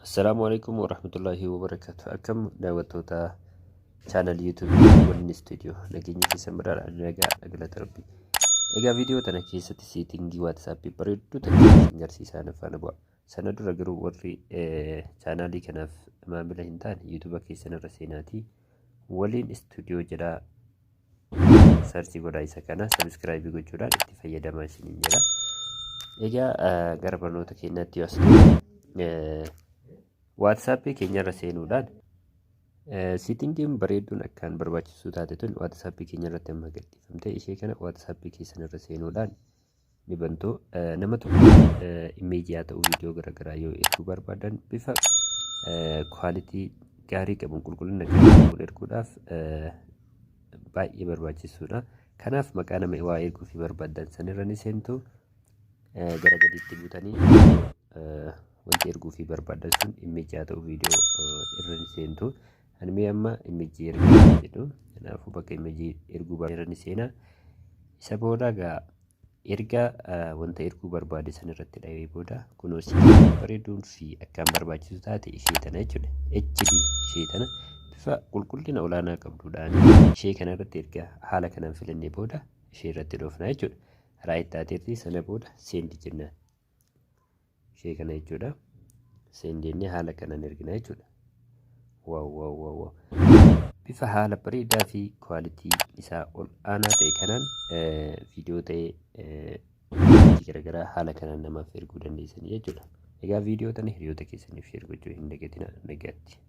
السلام عليكم ورحمة الله وبركاته. أكم دعوتوتا channel YouTube ولين استوديو نجيني في سمرة نجا أقلت ربي. إجا فيديو تناكي ستيسيتينجي واتساب بريدو تناكي سنجرسي سانا فانبوا سندو رجرو وري channel كناف ما بلهنتان يوتيوب كي سنة رسيناتي ولين استوديو جدا سيرشي غودا إسا كنا سبسكرايب غوجودا اتفايا دماشين جدا. إجا غربانو تكينا تيوس WhatsApp keenya irra seenuudhaan settingiin bareeduun akkaan barbaachisu taatetun WhatsApp keenya irratti amma gadhiifamte ishee kana WhatsApp keessan irra seenuudhaan ni bantu nama tokko image yaa ta'u viidiyoo garaagaraa yoo erguu barbaadan bifa quality gaarii qabuun qulqullina qabuun erguudhaaf baay'ee barbaachisuudha. Kanaaf maqaa nama waa erguu fi barbaadan sanirra ni seentu gara gadiitti buutanii wanti erguu fi barbaadan sun image yaa ta'u viidiyoo irra ni seentu. Ani amma image erguu jedhu kanaafuu bakka image erguu barbaadan seena isa booda gaa erga wanta erguu barbaade san irratti dhahee booda kunuunsi bareeduun fi akkaan barbaachisu taate ishee tana jechuudha. HD ishee tana bifa qulqullina olaanaa qabduudhaan ishee kana irratti erga haala kanaan filannee booda ishee irratti dhoofna jechuudha. Raayit taateetti sana booda seendi jennaan. Ishee kana jechuudha. Seendinni haala kanaan ergina jechuudha. Wow. Bifa haala bareedaa fi quality isaa ol aanaa ta'e kanaan viidiyoo ta'e garaagaraa haala kanaan namaaf erguu dandeessanii jechuudha. Egaa viidiyoo tana hiriyoota keessaniif share gochuu hin dagatinaa. Nagaatti.